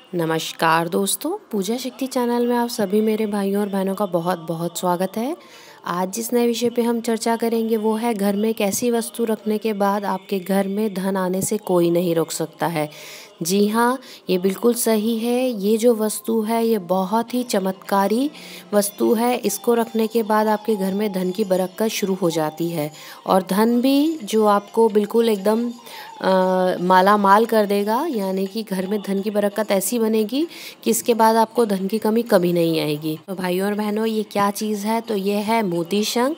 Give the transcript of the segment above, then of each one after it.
नमस्कार दोस्तों, पूजा शक्ति चैनल में आप सभी मेरे भाइयों और बहनों का बहुत बहुत स्वागत है। आज जिस नए विषय पे हम चर्चा करेंगे वो है घर में एक ऐसी वस्तु रखने के बाद आपके घर में धन आने से कोई नहीं रोक सकता है। जी हाँ, ये बिल्कुल सही है। ये जो वस्तु है ये बहुत ही चमत्कारी वस्तु है। इसको रखने के बाद आपके घर में धन की बरकत शुरू हो जाती है और धन भी जो आपको बिल्कुल एकदम माला माल कर देगा। यानी कि घर में धन की बरकत ऐसी बनेगी कि इसके बाद आपको धन की कमी कभी नहीं आएगी। तो भाइयों और बहनों, ये क्या चीज़ है? तो ये है मोती शंख।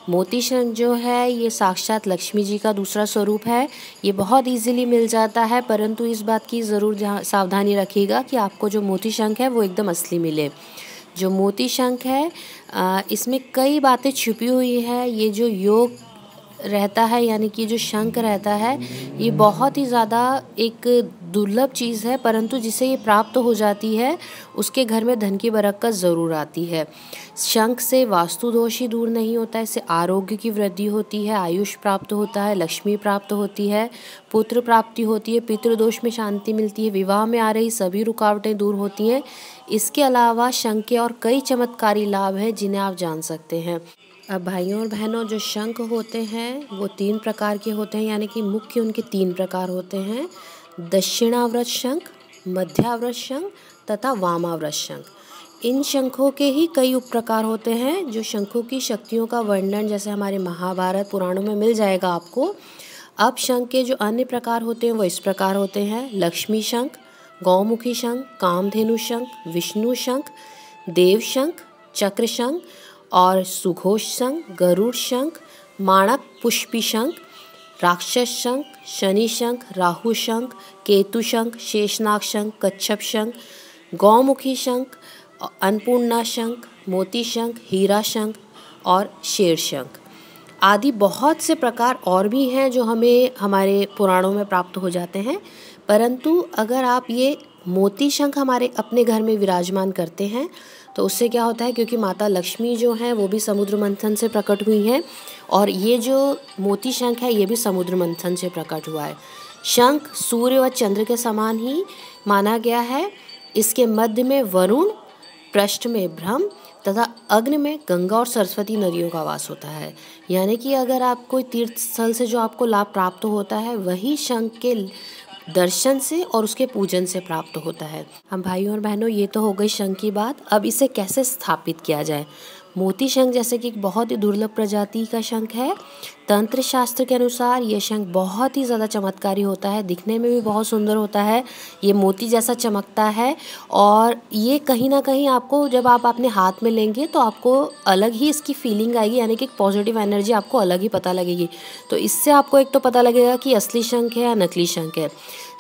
मोती शंख जो है ये साक्षात लक्ष्मी जी का दूसरा स्वरूप है। ये बहुत इजीली मिल जाता है, परंतु इस बात की ज़रूर सावधानी रखिएगा कि आपको जो मोती शंख है वो एकदम असली मिले। जो मोती शंख है इसमें कई बातें छुपी हुई है। ये जो योग रहता है, यानी कि जो शंख रहता है, ये बहुत ही ज़्यादा एक दुर्लभ चीज़ है, परंतु जिसे ये प्राप्त हो जाती है उसके घर में धन की बरकत ज़रूर आती है। शंख से वास्तु दोष ही दूर नहीं होता है, इससे आरोग्य की वृद्धि होती है, आयुष प्राप्त होता है, लक्ष्मी प्राप्त होती है, पुत्र प्राप्ति होती है, पितृदोष में शांति मिलती है, विवाह में आ रही सभी रुकावटें दूर होती हैं। इसके अलावा शंख के और कई चमत्कारी लाभ हैं जिन्हें आप जान सकते हैं। अब भाइयों और बहनों, जो शंख होते हैं वो 3 प्रकार के होते हैं, यानी कि मुख्य उनके 3 प्रकार होते हैं: दक्षिणाव्रत शंख, मध्याव्रत शंख तथा वामाव्रत शंख। इन शंखों के ही कई उप प्रकार होते हैं। जो शंखों की शक्तियों का वर्णन जैसे हमारे महाभारत पुराणों में मिल जाएगा आपको। अब शंख के जो अन्य प्रकार होते हैं वो इस प्रकार होते हैं: लक्ष्मी शंख, गौमुखी शंख, कामधेनु शंख, विष्णु शंख, देव शंख, चक्र शंख और सुघोष शंख, गरुड़ शंख, माणक पुष्पी शंख, राक्षस शंख, शनि शंख, राहु शंख, केतु शंख, शेषनाग शंख, कच्छप शंख, गौमुखी शंख, अन्नपूर्णा शंख, मोती शंख, हीरा शंख और शेर शंख आदि बहुत से प्रकार और भी हैं जो हमें हमारे पुराणों में प्राप्त हो जाते हैं। परंतु अगर आप ये मोती शंख हमारे अपने घर में विराजमान करते हैं तो उससे क्या होता है, क्योंकि माता लक्ष्मी जो हैं वो भी समुद्र मंथन से प्रकट हुई हैं और ये जो मोती शंख है ये भी समुद्र मंथन से प्रकट हुआ है। शंख सूर्य व चंद्र के समान ही माना गया है। इसके मध्य में वरुण, पृष्ठ में ब्रह्म तथा अग्नि में गंगा और सरस्वती नदियों का वास होता है। यानी कि अगर आप कोई तीर्थ स्थल से जो आपको लाभ प्राप्त होता है वही शंख के दर्शन से और उसके पूजन से प्राप्त होता है। हम भाइयों और बहनों, ये तो हो गई शंख की बात। अब इसे कैसे स्थापित किया जाए? मोती शंख जैसे कि एक बहुत ही दुर्लभ प्रजाति का शंख है। तंत्र शास्त्र के अनुसार ये शंख बहुत ही ज़्यादा चमत्कारी होता है, दिखने में भी बहुत सुंदर होता है, ये मोती जैसा चमकता है और ये कहीं ना कहीं आपको जब आप अपने हाथ में लेंगे तो आपको अलग ही इसकी फीलिंग आएगी, यानी कि एक पॉजिटिव एनर्जी आपको अलग ही पता लगेगी। तो इससे आपको एक तो पता लगेगा कि असली शंख है या नकली शंख है।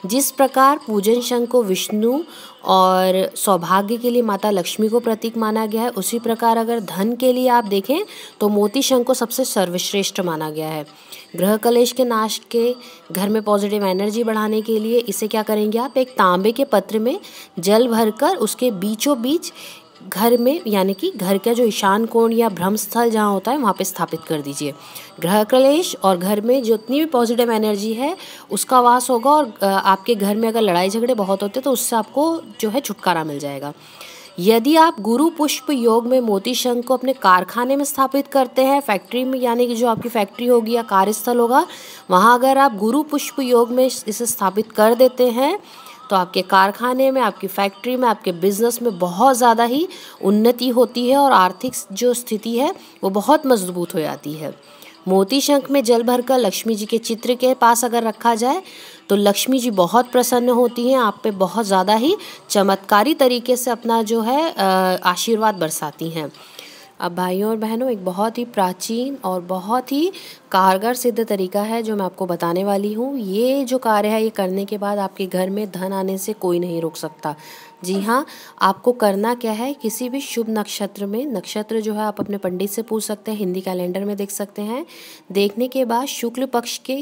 जिस प्रकार पूजन शंख को विष्णु और सौभाग्य के लिए माता लक्ष्मी को प्रतीक माना गया है, उसी प्रकार अगर धन के लिए आप देखें तो मोती शंख को सबसे सर्वश्रेष्ठ माना गया है। ग्रह कलेश के नाश के, घर में पॉजिटिव एनर्जी बढ़ाने के लिए इसे क्या करेंगे आप, एक तांबे के पत्र में जल भरकर उसके बीचों बीच घर में, यानी कि घर का जो ईशान कोण या ब्रह्म स्थल जहाँ होता है वहाँ पे स्थापित कर दीजिए। ग्रह क्लेश और घर में जितनी भी पॉजिटिव एनर्जी है उसका वास होगा और आपके घर में अगर लड़ाई झगड़े बहुत होते तो उससे आपको जो है छुटकारा मिल जाएगा। यदि आप गुरु पुष्प योग में मोती शंख को अपने कारखाने में स्थापित करते हैं, फैक्ट्री में, यानी कि जो आपकी फैक्ट्री होगी या कार्यस्थल होगा वहाँ अगर आप गुरु पुष्प योग में इसे स्थापित कर देते हैं तो आपके कारखाने में, आपकी फैक्ट्री में, आपके बिजनेस में बहुत ज़्यादा ही उन्नति होती है और आर्थिक जो स्थिति है वो बहुत मजबूत हो जाती है। मोती शंख में जल भरकर लक्ष्मी जी के चित्र के पास अगर रखा जाए तो लक्ष्मी जी बहुत प्रसन्न होती हैं, आप पे बहुत ज़्यादा ही चमत्कारी तरीके से अपना जो है आशीर्वाद बरसाती हैं। अब भाइयों और बहनों, एक बहुत ही प्राचीन और बहुत ही कारगर सिद्ध तरीका है जो मैं आपको बताने वाली हूँ। ये जो कार्य है ये करने के बाद आपके घर में धन आने से कोई नहीं रोक सकता। जी हाँ, आपको करना क्या है, किसी भी शुभ नक्षत्र में, नक्षत्र जो है आप अपने पंडित से पूछ सकते हैं, हिंदी कैलेंडर में देख सकते हैं। देखने के बाद शुक्ल पक्ष के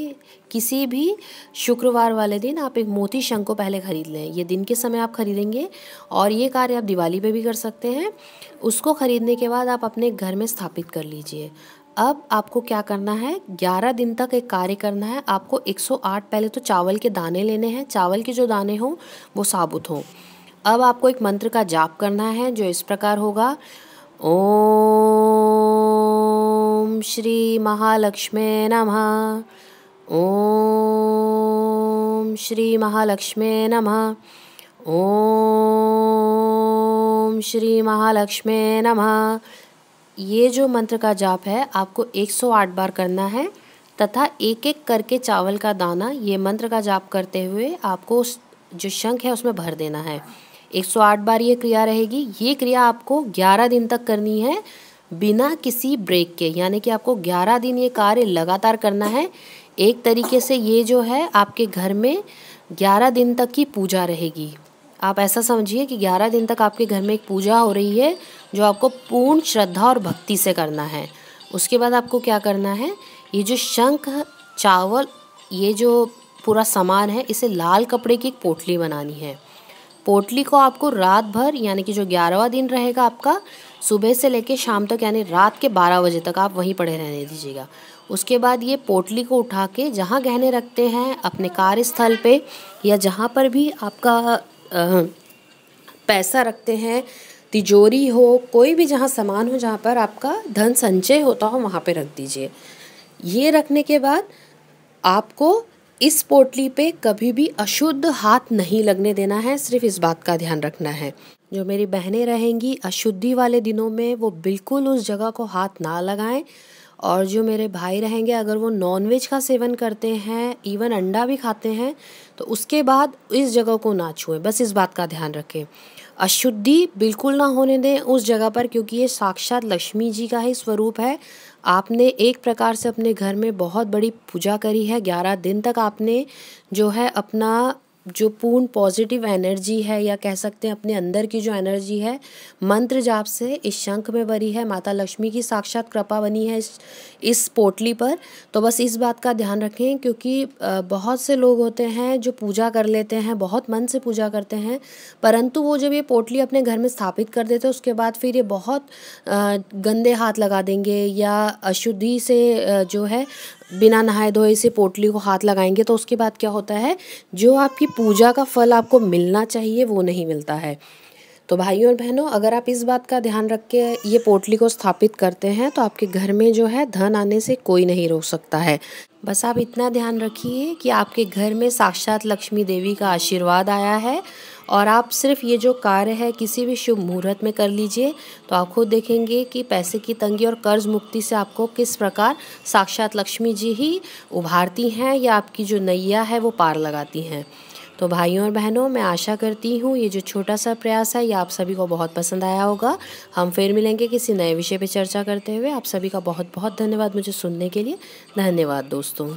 किसी भी शुक्रवार वाले दिन आप एक मोती शंख को पहले खरीद लें। ये दिन के समय आप खरीदेंगे और ये कार्य आप दिवाली पे भी कर सकते हैं। उसको खरीदने के बाद आप अपने घर में स्थापित कर लीजिए। अब आपको क्या करना है, 11 दिन तक एक कार्य करना है। आपको 108 पहले तो चावल के दाने लेने हैं। चावल के जो दाने हों वो साबुत हों अब आपको एक मंत्र का जाप करना है जो इस प्रकार होगा। ओम श्री महालक्ष्मी नमः। ओम श्री महालक्ष्मी नमः। ओम श्री महालक्ष्मी नमः। ये जो मंत्र का जाप है आपको 108 बार करना है तथा एक एक करके चावल का दाना ये मंत्र का जाप करते हुए आपको जो शंख है उसमें भर देना है। 108 बार ये क्रिया रहेगी। ये क्रिया आपको 11 दिन तक करनी है बिना किसी ब्रेक के, यानी कि आपको 11 दिन ये कार्य लगातार करना है। एक तरीके से ये जो है आपके घर में 11 दिन तक की पूजा रहेगी। आप ऐसा समझिए कि 11 दिन तक आपके घर में एक पूजा हो रही है जो आपको पूर्ण श्रद्धा और भक्ति से करना है। उसके बाद आपको क्या करना है, ये जो शंख, चावल, ये जो पूरा सामान है इसे लाल कपड़े की एक पोटली बनानी है। पोटली को आपको रात भर, यानी कि जो 11वां दिन रहेगा आपका, सुबह से लेकर शाम तक यानी रात के 12 बजे तक आप वहीं पड़े रहने दीजिएगा। उसके बाद ये पोटली को उठा के जहाँ गहने रखते हैं अपने कार्यस्थल पे या जहाँ पर भी आपका पैसा रखते हैं, तिजोरी हो, कोई भी जहाँ सामान हो जहाँ पर आपका धन संचय होता हो वहाँ पे रख दीजिए। ये रखने के बाद आपको इस पोटली पे कभी भी अशुद्ध हाथ नहीं लगने देना है, सिर्फ इस बात का ध्यान रखना है। जो मेरी बहनें रहेंगी अशुद्धि वाले दिनों में वो बिल्कुल उस जगह को हाथ ना लगाएं, और जो मेरे भाई रहेंगे अगर वो नॉनवेज का सेवन करते हैं, इवन अंडा भी खाते हैं, तो उसके बाद इस जगह को ना छुएं। बस इस बात का ध्यान रखें, अशुद्धि बिल्कुल ना होने दें उस जगह पर, क्योंकि ये साक्षात लक्ष्मी जी का ही स्वरूप है। आपने एक प्रकार से अपने घर में बहुत बड़ी पूजा करी है। 11 दिन तक आपने जो है अपना जो पूर्ण पॉजिटिव एनर्जी है, या कह सकते हैं अपने अंदर की जो एनर्जी है, मंत्र जाप से इस शंख में भरी है। माता लक्ष्मी की साक्षात कृपा बनी है इस पोटली पर। तो बस इस बात का ध्यान रखें, क्योंकि बहुत से लोग होते हैं जो पूजा कर लेते हैं, बहुत मन से पूजा करते हैं, परंतु वो जब ये पोटली अपने घर में स्थापित कर देते हैं उसके बाद फिर ये बहुत गंदे हाथ लगा देंगे या अशुद्धि से जो है बिना नहाए धोए इसे पोटली को हाथ लगाएंगे, तो उसके बाद क्या होता है, जो आपकी पूजा का फल आपको मिलना चाहिए वो नहीं मिलता है। तो भाइयों और बहनों, अगर आप इस बात का ध्यान रख के ये पोटली को स्थापित करते हैं तो आपके घर में जो है धन आने से कोई नहीं रोक सकता है। बस आप इतना ध्यान रखिए कि आपके घर में साक्षात लक्ष्मी देवी का आशीर्वाद आया है, और आप सिर्फ ये जो कार्य है किसी भी शुभ मुहूर्त में कर लीजिए, तो आप खुद देखेंगे कि पैसे की तंगी और कर्ज मुक्ति से आपको किस प्रकार साक्षात लक्ष्मी जी ही उभारती हैं, या आपकी जो नैया है वो पार लगाती हैं। तो भाइयों और बहनों, मैं आशा करती हूँ ये जो छोटा सा प्रयास है ये आप सभी को बहुत पसंद आया होगा। हम फिर मिलेंगे किसी नए विषय पर चर्चा करते हुए। आप सभी का बहुत बहुत धन्यवाद मुझे सुनने के लिए। धन्यवाद दोस्तों।